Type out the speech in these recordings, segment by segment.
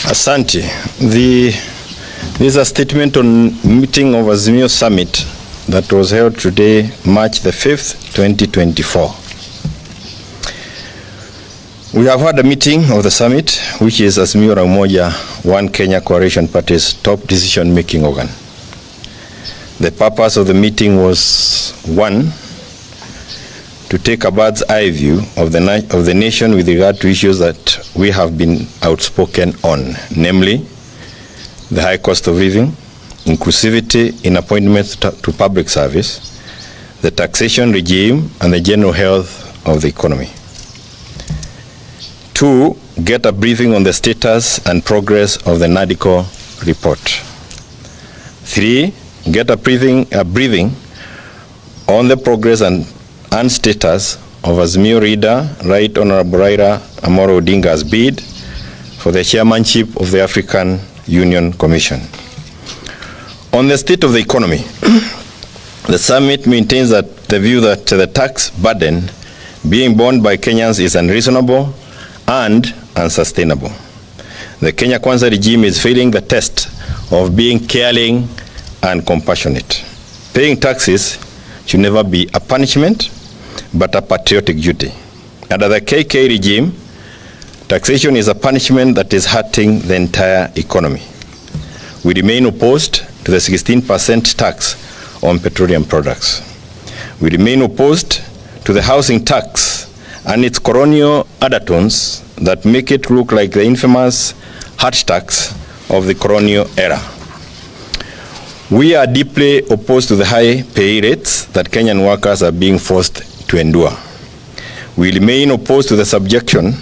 Asante. This is a statement on meeting of Azimio Summit that was held today, March the 5th, 2024. We have had a meeting of the summit, which is Azimio la Umoja One Kenya Coalition Party's top decision-making organ. The purpose of the meeting was, one, to take a bird's eye view of the nation with regard to issues that we have been outspoken on, namely the high cost of living, inclusivity in appointments to public service, the taxation regime, and the general health of the economy. Two, get a briefing on the status and progress of the NADCO report. Three, get a briefing on the progress and status of Azimio leader, Right Honorable Raila Amolo Odinga's bid for the chairmanship of the African Union Commission. On the state of the economy, the summit maintains that the view that the tax burden being borne by Kenyans is unreasonable and unsustainable. The Kenya Kwanza regime is failing the test of being caring and compassionate. Paying taxes should never be a punishment, but a patriotic duty. Under the KK regime, taxation is a punishment that is hurting the entire economy. We remain opposed to the 16% tax on petroleum products. We remain opposed to the housing tax and its colonial undertones that make it look like the infamous hut tax of the colonial era. We are deeply opposed to the high pay rates that Kenyan workers are being forced to endure. We remain opposed to the subjection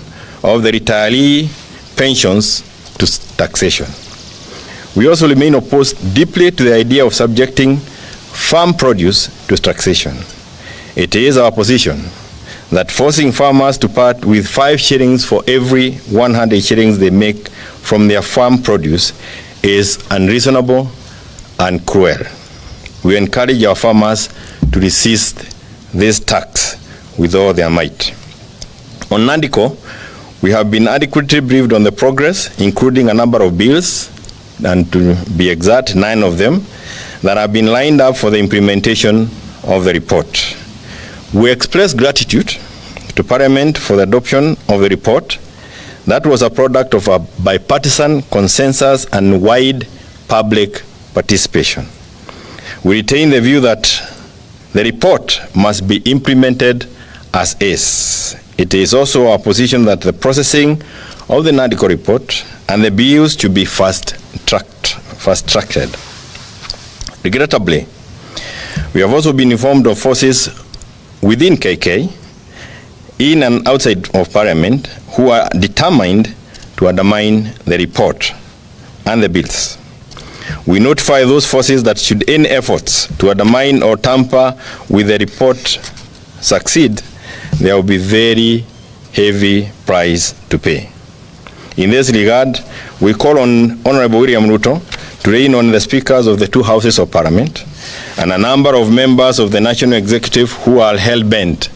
of the retiree pensions to taxation. We also remain opposed deeply to the idea of subjecting farm produce to taxation. It is our position that forcing farmers to part with 5 shillings for every 100 shillings they make from their farm produce is unreasonable and cruel. We encourage our farmers to resist this tax with all their might. On NADCO, we have been adequately briefed on the progress, including a number of bills, and to be exact, 9 of them, that have been lined up for the implementation of the report. We express gratitude to Parliament for the adoption of the report that was a product of a bipartisan consensus and wide public participation. We retain the view that the report must be implemented as is. It is also our position that the processing of the NADCO report and the bills should be fast-tracked. Regrettably, we have also been informed of forces within KK, in and outside of Parliament, who are determined to undermine the report and the bills. We notify those forces that should any efforts to undermine or tamper with the report succeed, there will be very heavy price to pay. In this regard, we call on Honorable William RUTO to rein on the speakers of the 2 houses of Parliament and a number of members of the National Executive who are hell-bent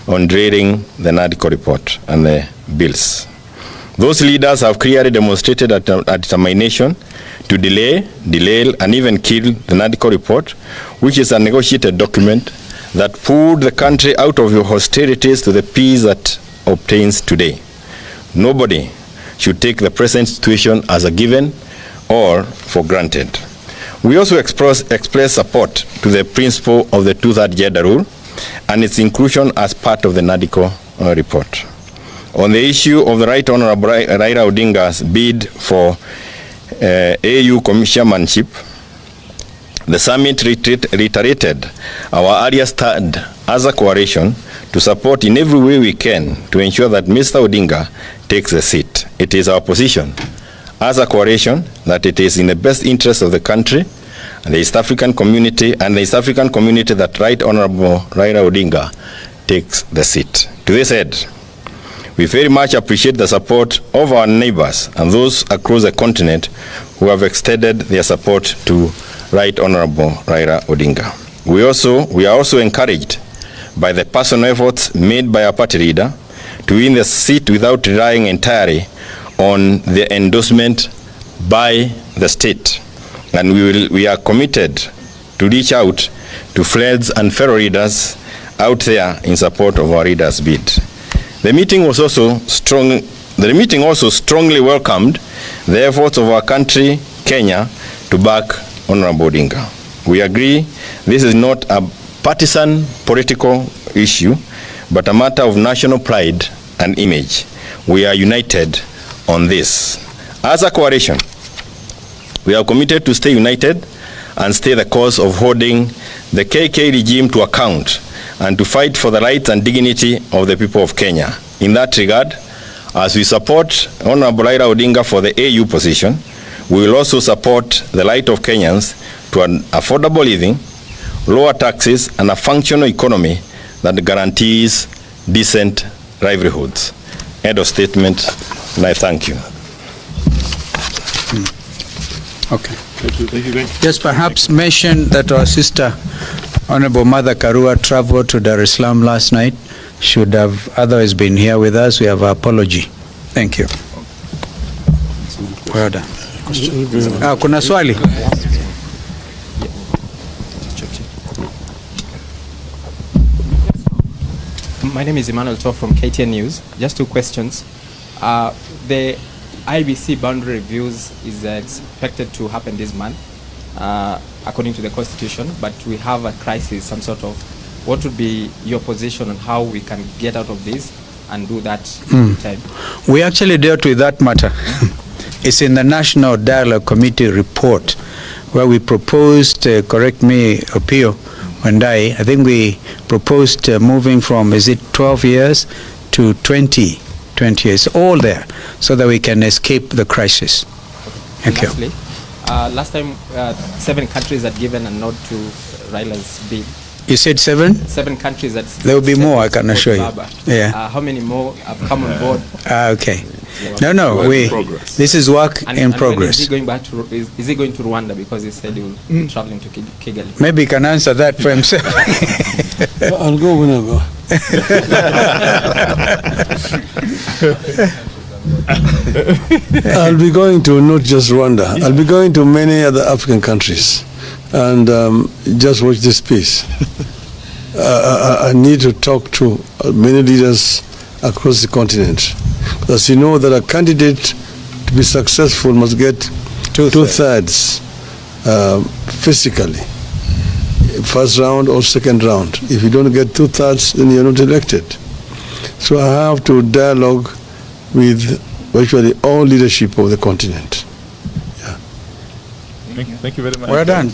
on derailing the NADCO report and the bills. Those leaders have clearly demonstrated a determination to delay, and even kill the NADCO report, which is a negotiated document that pulled the country out of your hostilities to the peace that obtains today. Nobody should take the present situation as a given or for granted. We also express support to the principle of the 2/3 gender rule and its inclusion as part of the NADCO report. On the issue of the Right Honorable Raila Odinga's bid for AU chairmanship, the summit reiterated our earlier stand as a coalition to support in every way we can to ensure that Mr. Odinga takes the seat. It is our position as a coalition that it is in the best interest of the country and the East African community, that Right Honorable Raila Odinga takes the seat. To this end, we very much appreciate the support of our neighbors and those across the continent who have extended their support to Right Honorable Raila Odinga. We are also encouraged by the personal efforts made by our party leader to win the seat without relying entirely on the endorsement by the state, and we are committed to reach out to friends and fellow readers out there in support of our readers' bid. The meeting also strongly welcomed the efforts of our country, Kenya, to back Honorable Odinga. We agree this is not a partisan political issue, but a matter of national pride and image. We are united on this. As a coalition, we are committed to stay united and stay the course of holding the KK regime to account and to fight for the rights and dignity of the people of Kenya. In that regard, as we support Honorable Raila Odinga for the AU position, we will also support the right of Kenyans to an affordable living, lower taxes, and a functional economy that guarantees decent livelihoods. End of statement, and I thank you. Okay. Thank you. Yes, perhaps mention that our sister, Honorable Mother Karua, traveled to Dar es Salaam last night. Should have otherwise been here with us. We have our apology. Thank you. Well done. Kuna swali? My name is Emmanuel Toh from KTN News. Just two questions. The IBC boundary reviews is expected to happen this month, according to the Constitution, but we have a crisis, some sort of. What would be your position on how we can get out of this and do that in time? We actually dealt with that matter. It's in the National Dialogue Committee report where we proposed, correct me, Opio, Wandai, I think we proposed moving from, is it 12 years to 20 years, all there, so that we can escape the crisis. Thank you. Lastly, last time 7 countries had given a nod to Raila's bid. You said 7? 7 countries that there will be more, I can assure you. Yeah. How many more have come on board? Okay. No, this is work in progress. Is he going back to? Is he going to Rwanda because he said he will be traveling to Kigali? Maybe he can answer that for himself. I'll go when I go. I'll be going to not just Rwanda. I'll be going to many other African countries. And just watch this piece. I need to talk to many leaders across the continent. As you know, that a candidate to be successful must get two-thirds physically, first round or second round. If you don't get two-thirds, then you're not elected. So I have to dialogue with virtually all leadership of the continent. Thank you very much. Well done.